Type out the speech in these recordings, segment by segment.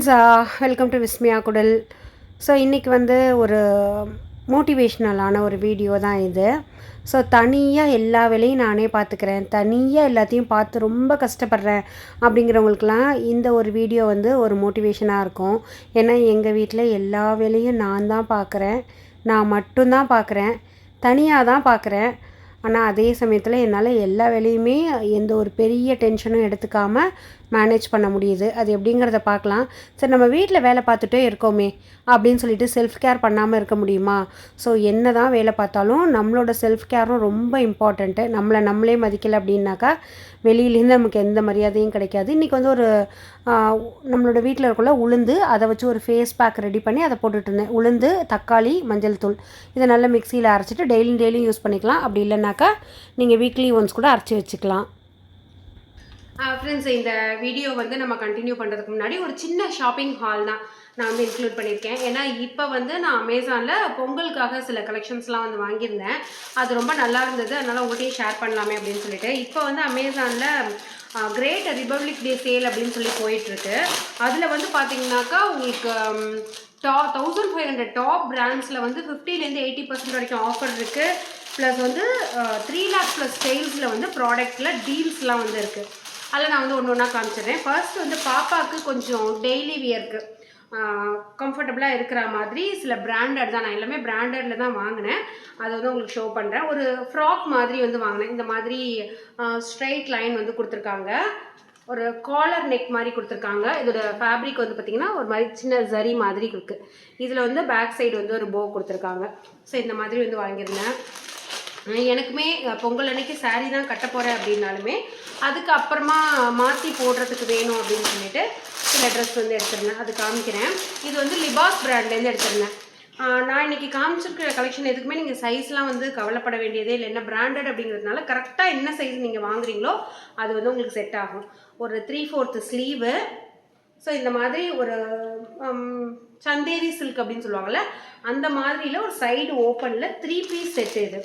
Friends, welcome to Vismaya குடல். So இன்றைக்கி வந்து ஒரு மோட்டிவேஷ்னலான ஒரு வீடியோ தான் இது. ஸோ தனியாக எல்லா வேலையும் நானே பார்த்துக்கிறேன், தனியாக எல்லாத்தையும் பார்த்து ரொம்ப கஷ்டப்படுறேன் அப்படிங்கிறவங்களுக்கெல்லாம் இந்த ஒரு வீடியோ வந்து ஒரு மோட்டிவேஷனாக இருக்கும். ஏன்னா எங்கள் வீட்டில் எல்லா வேலையும் நான் தான் பார்க்குறேன், நான் மட்டும்தான் பார்க்குறேன், தனியாக தான் பார்க்குறேன். ஆனால் அதே சமயத்தில் என்னால் எல்லா வேலையுமே எந்த ஒரு பெரிய டென்ஷனும் எடுத்துக்காமல் மேனேஜ் பண்ண முடியுது. அது எப்படிங்கிறத பார்க்கலாம். சரி, நம்ம வீட்டில் வேலை பார்த்துட்டே இருக்கோமே அப்படின்னு சொல்லிட்டு செல்ஃப் கேர் பண்ணாமல் இருக்க முடியுமா? ஸோ என்ன தான் வேலை பார்த்தாலும் நம்மளோட செல்ஃப் கேரும் ரொம்ப இம்பார்ட்டண்ட்டு. நம்மளே மதிக்கலை அப்படின்னாக்கா வெளியிலேருந்து நமக்கு எந்த மரியாதையும் கிடைக்காது. இன்றைக்கி வந்து ஒரு நம்மளோட வீட்டில் இருக்கக்குள்ள உளுந்து, அதை வச்சு ஒரு ஃபேஸ் பேக் ரெடி பண்ணி அதை போட்டுட்ருந்தேன். உளுந்து, தக்காளி, மஞ்சள் தூள், இதை நல்லா மிக்சியில் அரைச்சிட்டு டெய்லியும் யூஸ் பண்ணிக்கலாம். அப்படி இல்லைனாக்கா நீங்கள் வீக்லி ஒன்ஸ் கூட அரைச்சி வச்சுக்கலாம். ஃப்ரெண்ட்ஸ், இந்த வீடியோ வந்து நம்ம கண்டினியூ பண்ணுறதுக்கு முன்னாடி ஒரு சின்ன ஷாப்பிங் ஹால் தான் நான் வந்து இன்க்ளூட் பண்ணியிருக்கேன். ஏன்னா இப்போ வந்து நான் அமேசானில் பொங்கலுக்காக சில கலெக்ஷன்ஸ்லாம் வந்து வாங்கியிருந்தேன். அது ரொம்ப நல்லா இருந்தது, அதனால் உங்கள்கிட்டயும் ஷேர் பண்ணலாமே அப்படின்னு சொல்லிட்டு இப்போ வந்து அமேசானில் கிரேட் ரிபப்ளிக் டே சேல் அப்படின்னு சொல்லி போயிட்டுருக்கு. அதில் வந்து பார்த்தீங்கன்னாக்கா உங்களுக்கு 1500 டாப் பிராண்ட்ஸில் வந்து 50% 80% வரைக்கும் ஆஃபர் இருக்குது. ப்ளஸ் வந்து 3 lakh ப்ளஸ் சேல்ஸில் வந்து ப்ராடக்ட்டில் டீல்ஸ்லாம் வந்து இருக்குது. அதில் நான் வந்து ஒன்று ஒன்றா காமிச்சிடுறேன். ஃபர்ஸ்ட் வந்து பாப்பாவுக்கு கொஞ்சம் டெய்லி வியர்க்கு கம்ஃபர்டபுளாக இருக்கிற மாதிரி சில பிராண்டட் தான், நான் எல்லாமே பிராண்டடில் தான் வாங்கினேன். அதை வந்து உங்களுக்கு ஷோ பண்ணுறேன். ஒரு ஃப்ராக் மாதிரி வந்து வாங்கினேன். இந்த மாதிரி ஸ்ட்ரைட் லைன் வந்து கொடுத்துருக்காங்க, ஒரு காலர் நெக் மாதிரி கொடுத்துருக்காங்க. இதோட ஃபேப்ரிக் வந்து பார்த்திங்கன்னா ஒரு மாதிரி சின்ன ஜரி மாதிரி இருக்குது. இதில் வந்து பேக் சைடு வந்து ஒரு போ கொடுத்துருக்காங்க. ஸோ இந்த மாதிரி வந்து வாங்கியிருந்தேன். எனக்குமே பொங்கல் அன்னைக்கு சாரீ தான் கட்ட போகிறேன் அப்படின்னாலுமே அதுக்கு அப்புறமா மாற்றி போடுறதுக்கு வேணும் அப்படின்னு சொல்லிட்டு சில ட்ரெஸ் வந்து எடுத்துருந்தேன். அது காமிக்கிறேன். இது வந்து லிபாஸ் பிராண்ட்லேருந்து எடுத்துருந்தேன். நான் இன்றைக்கி காமிச்சிருக்கிற கலெக்ஷன் எதுக்குமே நீங்கள் சைஸ்லாம் வந்து கவலைப்பட வேண்டியதே இல்லை. என்ன பிராண்டட் அப்படிங்கிறதுனால கரெக்டாக என்ன சைஸ் நீங்கள் வாங்குறீங்களோ அது வந்து உங்களுக்கு செட் ஆகும். ஒரு 3/4 ஸ்லீவு. ஸோ இந்த மாதிரி ஒரு சந்தேரி சில்க் அப்படின்னு சொல்லுவாங்கள்ல, அந்த மாதிரியில் ஒரு சைடு ஓப்பனில் 3 பீஸ் செட்டு. இது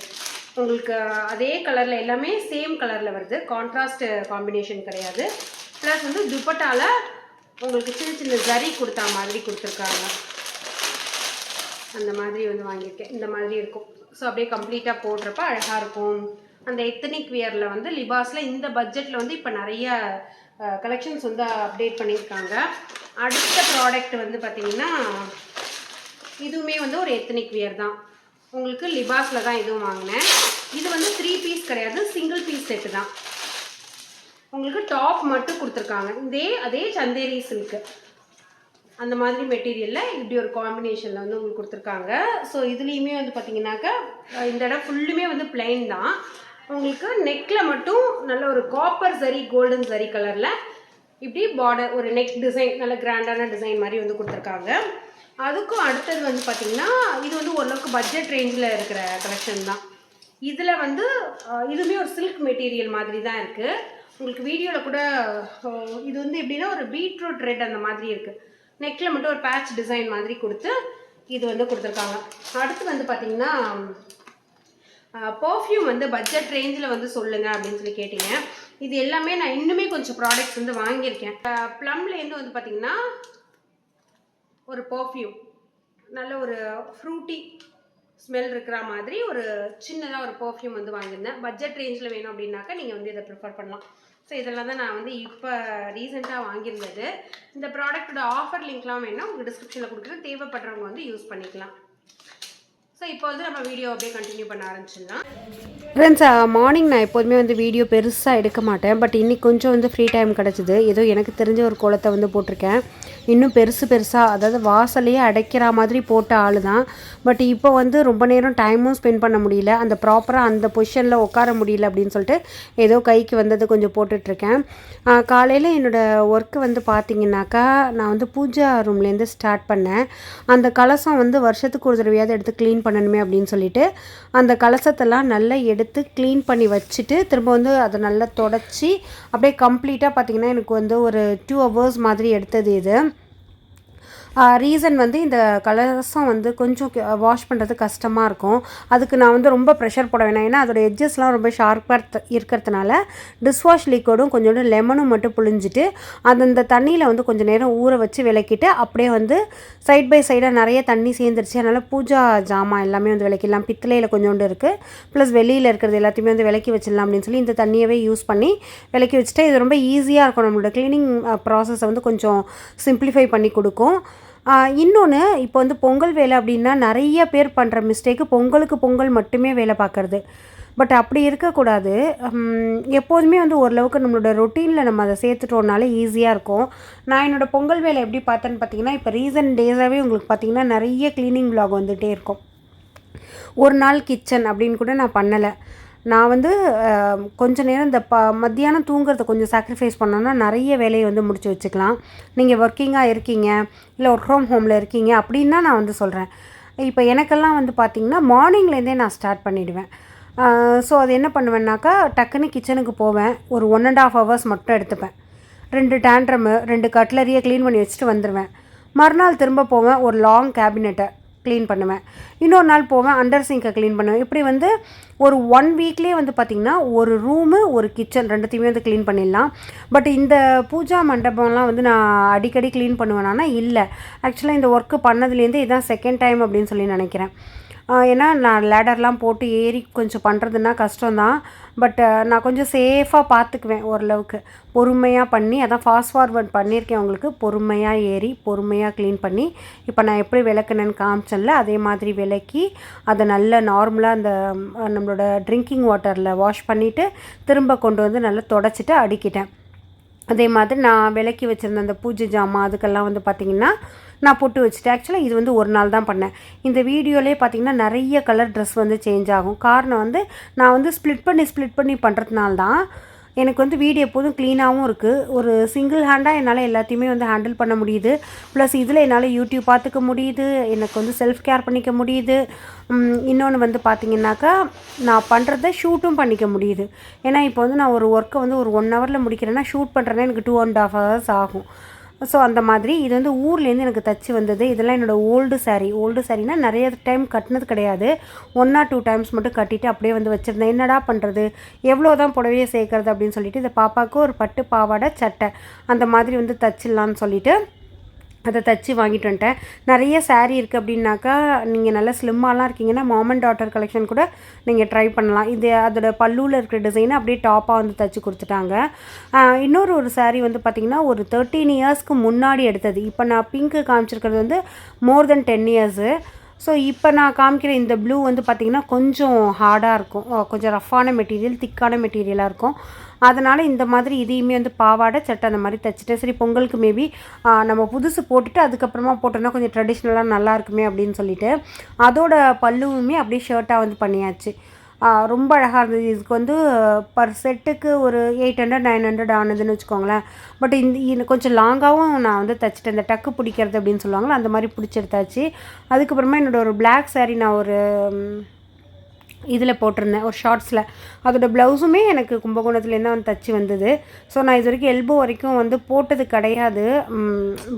உங்களுக்கு அதே கலரில் எல்லாமே சேம் கலரில் வருது, கான்ட்ராஸ்ட் காம்பினேஷன் கிடையாது. ப்ளஸ் வந்து துப்பட்டாவில் உங்களுக்கு சின்ன சின்ன ஜரி கொடுத்தா மாதிரி கொடுத்துருக்காங்க. அந்த மாதிரி வந்து வாங்கியிருக்கேன். இந்த மாதிரி இருக்கும். ஸோ அப்படியே கம்ப்ளீட்டாக போடுறப்ப அழகாக இருக்கும். அந்த எத்தனிக் வியரில் வந்து லிபாஸில் இந்த பட்ஜெட்டில் வந்து இப்போ நிறைய கலெக்ஷன்ஸ் வந்து அப்டேட் பண்ணியிருக்காங்க. அடுத்த ப்ராடக்ட் வந்து பார்த்திங்கன்னா இதுவுமே வந்து ஒரு எத்தனிக் வியர் தான். உங்களுக்கு லிபாஸில் தான் இதுவும் வாங்கினேன். இது வந்து 3 பீஸ் கிடையாது, சிங்கிள் பீஸ் செட்டு தான். உங்களுக்கு டாப் மட்டும் கொடுத்துருக்காங்க. அதே சந்தேரி சில்க்கு அந்த மாதிரி மெட்டீரியலில் இப்படி ஒரு காம்பினேஷனில் வந்து உங்களுக்கு கொடுத்துருக்காங்க. ஸோ இதுலேயுமே வந்து பார்த்திங்கனாக்கா இந்த இடம் ஃபுல்லுமே வந்து பிளைன் தான். உங்களுக்கு நெக்கில் மட்டும் நல்ல ஒரு காப்பர் சரி, கோல்டன் சரி கலரில் இப்படி பார்டர், ஒரு நெக் டிசைன், நல்ல கிராண்டான டிசைன் மாதிரி வந்து கொடுத்துருக்காங்க. அதுக்கும் அடுத்தது வந்து பார்த்திங்கன்னா இது வந்து ஓரளவுக்கு பட்ஜெட் ரேஞ்சில் இருக்கிற கலெக்ஷன் தான். இதில் வந்து இதுவுமே ஒரு சில்க் மெட்டீரியல் மாதிரி தான் இருக்குது. உங்களுக்கு வீடியோவில் கூட இது வந்து எப்படின்னா ஒரு பீட்ரூட் ரெட் அந்த மாதிரி இருக்குது. நெக்கில் மட்டும் ஒரு பேட்ச் டிசைன் மாதிரி கொடுத்து இது வந்து கொடுத்துருக்காங்க. அடுத்து வந்து பார்த்திங்கன்னா பர்ஃப்யூம் வந்து பட்ஜெட் ரேஞ்சில் வந்து சொல்லுங்கள் அப்படின்னு சொல்லி கேட்டிங்க. இது எல்லாமே நான் இன்னுமே கொஞ்சம் ப்ராடக்ட்ஸ் வந்து வாங்கியிருக்கேன். ப்ளம்லேருந்து வந்து பார்த்திங்கன்னா ஒரு பர்ஃப்யூம், நல்ல ஒரு ஃப்ரூட்டி ஸ்மெல் இருக்கிற மாதிரி ஒரு சின்னதாக ஒரு பர்ஃப்யூம் வந்து வாங்கியிருந்தேன். பட்ஜெட் ரேஞ்சில் வேணும் அப்படின்னாக்கா நீங்கள் வந்து இதை ப்ரிஃபர் பண்ணலாம். ஸோ இதெல்லாம் தான் நான் வந்து இப்போ ரீசெண்டாக வாங்கியிருந்தது. இந்த ப்ராடக்டோட ஆஃபர் லிங்க்லாம் வேணும் உங்களுக்கு டிஸ்கிரிப்ஷனில் கொடுக்குறது, தேவைப்படுறவங்க வந்து யூஸ் பண்ணிக்கலாம். ஸோ இப்போ வந்து நம்ம வீடியோ அப்படியே கண்டினியூ பண்ண ஆரம்பிச்சிடலாம். ஃப்ரெண்ட்ஸ், மார்னிங் நான் எப்போதுமே வந்து வீடியோ பெருசாக எடுக்க மாட்டேன். பட் இன்றைக்கி கொஞ்சம் வந்து ஃப்ரீ டைம் கிடச்சிது. ஏதோ எனக்கு தெரிஞ்ச ஒரு கோலத்தை வந்து போட்டிருக்கேன். இன்னும் பெருசாக அதாவது வாசலையே அடைக்கிற மாதிரி போட்ட ஆள் தான். பட் இப்போ வந்து ரொம்ப நேரம் டைமும் ஸ்பெண்ட் பண்ண முடியல, அந்த ப்ராப்பராக அந்த பொசிஷனில் உட்கார முடியல அப்படின்னு சொல்லிட்டு ஏதோ கைக்கு வந்தது கொஞ்சம் போட்டுட்ருக்கேன். காலையில் என்னோடய ஒர்க்கு வந்து பார்த்திங்கனாக்கா நான் வந்து பூஜா ரூம்லேருந்து ஸ்டார்ட் பண்ணேன். அந்த கலசம் வந்து வருஷத்துக்கு ஒரு தடவையாவது எடுத்து க்ளீன் பண்ணணுமே அப்படின்னு சொல்லிட்டு அந்த கலசத்தெல்லாம் நல்லா எடுத்து க்ளீன் பண்ணி வச்சுட்டு திரும்ப வந்து அதை நல்லா தொடச்சி அப்படியே கம்ப்ளீட்டாக பார்த்திங்கன்னா எனக்கு வந்து ஒரு 2 hours மாதிரி எடுத்தது இது. ரீசன் வந்து இந்த கலர்ஸும் வந்து கொஞ்சம் வாஷ் பண்ணுறது கஷ்டமாக இருக்கும். அதுக்கு நான் வந்து ரொம்ப ப்ரெஷர் போட வேணாம். ஏன்னா அதோடய எட்ஜஸ்லாம் ரொம்ப ஷார்ப்பாக இருக்கிறதுனால டிஷ்வாஷ் லிக்விடும் கொஞ்சோண்டு லெமனும் மட்டும் புழிஞ்சிட்டு அந்த தண்ணியில் வந்து கொஞ்சம் நேரம் ஊற வச்சு விளக்கிட்டு அப்படியே வந்து சைட் பை சைடாக நிறைய தண்ணி சேர்ந்துருச்சு. அதனால் பூஜா ஜாமான் எல்லாமே வந்து விளக்கிடலாம். பித்தளையில் கொஞ்சோண்டு இருக்குது, ப்ளஸ் வெளியில் இருக்கிறது எல்லாத்தையுமே வந்து விளக்கி வச்சிடலாம் அப்படின்னு சொல்லி இந்த தண்ணியவே யூஸ் பண்ணி விளக்கி வச்சுட்டு இது ரொம்ப ஈஸியாக இருக்கும். நம்மளோட க்ளீனிங் ப்ராசஸை வந்து கொஞ்சம் சிம்பிளிஃபை பண்ணி கொடுக்கும். இன்னொன்று, இப்போ வந்து பொங்கல் வேலை அப்படின்னா நிறைய பேர் பண்ணுற மிஸ்டேக்கு பொங்கல் மட்டுமே வேலை பார்க்குறது. பட் அப்படி இருக்கக்கூடாது. எப்போதுமே வந்து ஓரளவுக்கு நம்மளோட ரொட்டீனில் நம்ம அதை சேர்த்துட்டோம்னாலே ஈஸியாக இருக்கும். நான் என்னோடய பொங்கல் வேலை எப்படி பார்த்தேன்னு பார்த்தீங்கன்னா, இப்போ ரீசன்ட் டேஸாகவே உங்களுக்கு பார்த்திங்கன்னா நிறைய க்ளீனிங் விலாக் வந்துகிட்டே இருக்கும். ஒரு நாள் கிச்சன் அப்படின்னு கூட நான் பண்ணலை. நான் வந்து கொஞ்ச நேரம் இந்த மத்தியானம் தூங்குறத கொஞ்சம் சாக்ரிஃபைஸ் பண்ணோன்னா நிறைய வேலையை வந்து முடிச்சு வச்சுக்கலாம். நீங்கள் ஒர்க்கிங்காக இருக்கீங்க, இல்லை ஒர்க் ஃப்ரம் ஹோமில் இருக்கீங்க அப்படின்னா நான் வந்து சொல்கிறேன். இப்போ எனக்கெல்லாம் வந்து பார்த்திங்கன்னா மார்னிங்லேருந்தே நான் ஸ்டார்ட் பண்ணிவிடுவேன். ஸோ அது என்ன பண்ணுவேன்னாக்கா, டக்குன்னு கிச்சனுக்கு போவேன். ஒரு 1.5 hours மட்டும் எடுத்துப்பேன். 2 டேண்ட்ரமு 2 கட்லரியை க்ளீன் பண்ணி வச்சுட்டு வந்துடுவேன். மறுநாள் திரும்ப போவேன், ஒரு லாங் கேபினெட்டை க்ளீன் பண்ணுவேன். இன்னொரு நாள் போவேன், அண்டர் சிங்கை க்ளீன் பண்ணுவேன். இப்படி வந்து ஒரு 1 வீக்லேயே வந்து பார்த்திங்கன்னா ஒரு ரூமு ஒரு கிச்சன் 2த்தையுமே வந்து க்ளீன் பண்ணிடலாம். பட் இந்த பூஜா மண்டபம்லாம் வந்து நான் அடிக்கடி க்ளீன் பண்ணுவேன்னா இல்லை. ஆக்சுவலாக இந்த ஒர்க்கு பண்ணதுலேருந்து இதுதான் செகண்ட் டைம் அப்படின்னு சொல்லி நினைக்கிறேன். ஏன்னா நான் லேடர்லாம் போட்டு ஏறி கொஞ்சம் பண்ணுறதுன்னா கஷ்டம்தான். பட் நான் கொஞ்சம் சேஃபாக பார்த்துக்குவேன் ஓரளவுக்கு. பொறுமையாக பண்ணி, அதான் ஃபாஸ்ட் ஃபார்வர்ட் பண்ணியிருக்கேன் உங்களுக்கு. பொறுமையாக ஏறி பொறுமையாக க்ளீன் பண்ணி, இப்போ நான் எப்படி விளக்குனேன்னு காமிச்சேன்ல அதே மாதிரி விளக்கி அதை நல்ல நார்மலாக அந்த நம்மளோட ட்ரிங்கிங் வாட்டரில் வாஷ் பண்ணிவிட்டு திரும்ப கொண்டு வந்து நல்லா தொடச்சிட்டு அடுக்கிட்டேன். அதே மாதிரி நான் விளக்கி வச்சுருந்த அந்த பூஜை ஜாமான் அதுக்கெல்லாம் வந்து பார்த்திங்கன்னா நான் போட்டு வச்சுட்டேன். ஆக்சுவலாக இது வந்து ஒரு நாள் தான் பண்ணேன். இந்த வீடியோலேயே பார்த்திங்கன்னா நிறைய கலர் ட்ரெஸ் வந்து சேஞ்ச் ஆகும். காரணம் வந்து நான் வந்து ஸ்ப்ளிட் பண்ணி பண்ணுறதுனால தான் எனக்கு வந்து வீடியோ எப்போதும் க்ளீனாகவும் இருக்குது. ஒரு சிங்கிள் ஹேண்டாக என்னால் எல்லாத்தையுமே வந்து ஹேண்டில் பண்ண முடியுது. ப்ளஸ் இதில் என்னால் யூடியூப் பார்த்துக்க முடியுது, எனக்கு வந்து செல்ஃப் கேர் பண்ணிக்க முடியுது. இன்னொன்று வந்து பார்த்திங்கனாக்கா நான் பண்ணுறத ஷூட்டும் பண்ணிக்க முடியுது. ஏன்னா இப்போ வந்து நான் ஒரு ஒர்க்கை வந்து ஒரு 1 hourல முடிக்கிறேன்னா ஷூட் பண்ணுறேன்னா எனக்கு 2.5 hours ஆகும். ஸோ அந்த மாதிரி இது வந்து ஊர்லேருந்து எனக்கு தச்சு வந்தது. இதெல்லாம் என்னோடய ஓல்டு சாரீனா நிறைய டைம் கட்டினது கிடையாது. 1 or 2 times மட்டும் கட்டிட்டு அப்படியே வந்து வச்சுருந்தேன். என்னடா பண்ணுறது, எவ்வளோ தான் புடவையை சேர்க்குறது அப்படின்னு சொல்லிட்டு இந்த பாப்பாவுக்கு ஒரு பட்டு பாவாடை சட்டை அந்த மாதிரி வந்து தச்சிடலான்னு சொல்லிவிட்டு அதை தச்சு வாங்கிட்டு வந்துட்டேன். நிறைய சாரீ இருக்குது அப்படின்னாக்கா, நீங்கள் நல்லா ஸ்லிம்மாலாம் இருக்கீங்கன்னா மாம் அண்ட் டாட்டர் கலெக்ஷன் கூட நீங்கள் ட்ரை பண்ணலாம். இது அதோட பல்லுவில் இருக்கிற டிசைனை அப்படியே டாப்பாக வந்து தச்சு கொடுத்துட்டாங்க. இன்னொரு சாரீ வந்து பார்த்திங்கன்னா ஒரு 13 yearsக்கு முன்னாடி எடுத்தது. இப்போ நான் பிங்க்கு காமிச்சிருக்கிறது வந்து மோர் தென் 10 years. ஸோ இப்போ நான் காமிக்கிற இந்த ப்ளூ வந்து பார்த்திங்கன்னா கொஞ்சம் ஹார்டாக இருக்கும், கொஞ்சம் ரஃப்பான மெட்டீரியல், திக்கான மெட்டீரியலாக இருக்கும். அதனால் இந்த மாதிரி இதையுமே வந்து பாவாடை சட்டை அந்த மாதிரி தைச்சிட்டு, சரி பொங்கலுக்கு மேபி நம்ம புதுசு போட்டுட்டு அதுக்கப்புறமா போட்டோன்னா கொஞ்சம் ட்ரெடிஷ்னலாக நல்லா இருக்குமே அப்படின்னு சொல்லிட்டு அதோட பல்லுவுமே அப்படியே ஷர்ட்டாக வந்து பண்ணியாச்சு. ரொம்ப அழகாக இருந்தது. இதுக்கு வந்து பர் செட்டுக்கு ஒரு 800-900 ஆனதுன்னு வச்சுக்கோங்களேன். பட் இந்த கொஞ்சம் லாங்காகவும் நான் வந்து தைச்சிட்டேன். இந்த டக்கு பிடிக்கிறது அப்படின்னு சொல்லுவாங்களே அந்த மாதிரி பிடிச்செடுத்தாச்சு. அதுக்கப்புறமா என்னோடய ஒரு பிளாக் சாரீ நான் ஒரு இதில் போட்டிருந்தேன், ஒரு ஷார்ட்ஸில். அதோடய ப்ளவுஸுமே எனக்கு கும்பகோணத்துலேருந்து வந்து தச்சு வந்தது. ஸோ நான் இது வரைக்கும் எல்போ வரைக்கும் வந்து போட்டது கிடையாது.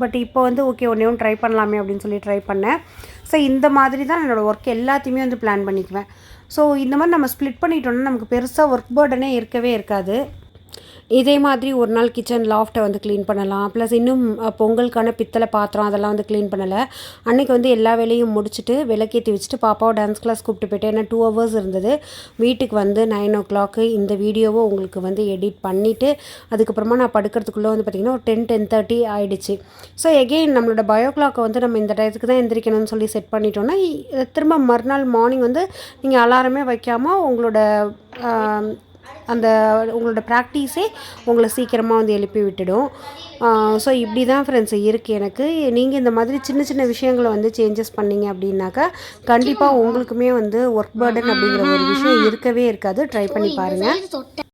பட் இப்போ வந்து ஓகே ஒன்று ட்ரை பண்ணலாமே அப்படின்னு சொல்லி ட்ரை பண்ணேன். ஸோ இந்த மாதிரி தான் என்னோடய ஒர்க் எல்லாத்தையுமே வந்து பிளான் பண்ணிக்குவேன். ஸோ இந்த மாதிரி நம்ம ஸ்ப்ளிட் பண்ணிட்டோம்னா நமக்கு பெருசாக ஒர்க் பர்டனே இருக்கவே இருக்காது. இதே மாதிரி ஒரு நாள் கிச்சன் லாஃப்ட்டை வந்து க்ளீன் பண்ணலாம். ப்ளஸ் இன்னும் பொங்கலுக்கான பித்தளை பாத்திரம் அதெல்லாம் வந்து க்ளீன் பண்ணலை. அன்றைக்கி வந்து எல்லா வேலையும் முடிச்சுட்டு விளக்கேற்றி வச்சுட்டு பாப்பாவை டான்ஸ் கிளாஸ் கூப்பிட்டு போய்ட்டு, ஏன்னா 2 hours இருந்தது. வீட்டுக்கு வந்து 9 o'clock இந்த வீடியோவை உங்களுக்கு வந்து எடிட் பண்ணிவிட்டு அதுக்கப்புறமா நான் படுக்கிறதுக்குள்ளே வந்து பார்த்திங்கன்னா ஒரு 10-10:30 ஆகிடுச்சு. ஸோ எகெயின் நம்மளோட பயோ கிளாக்கை வந்து நம்ம இந்த டயத்துக்கு தான் எந்திரிக்கணும்னு சொல்லி செட் பண்ணிட்டோன்னா திரும்ப மறுநாள் மார்னிங் வந்து நீங்கள் அலாரமே வைக்காமல் உங்களோட ப்ராக்டிஸே உங்களை சீக்கிரமாக வந்து எழுப்பி விட்டுடும். ஸோ இப்படி தான் ஃப்ரெண்ட்ஸ் இருக்குது எனக்கு. நீங்கள் இந்த மாதிரி சின்ன சின்ன விஷயங்களை வந்து சேஞ்சஸ் பண்ணிங்க அப்படின்னாக்கா கண்டிப்பாக உங்களுக்குமே வந்து ஒர்க் பர்டன் அப்படிங்கிற ஒரு விஷயம் இருக்கவே இருக்காது. ட்ரை பண்ணி பாருங்கள்.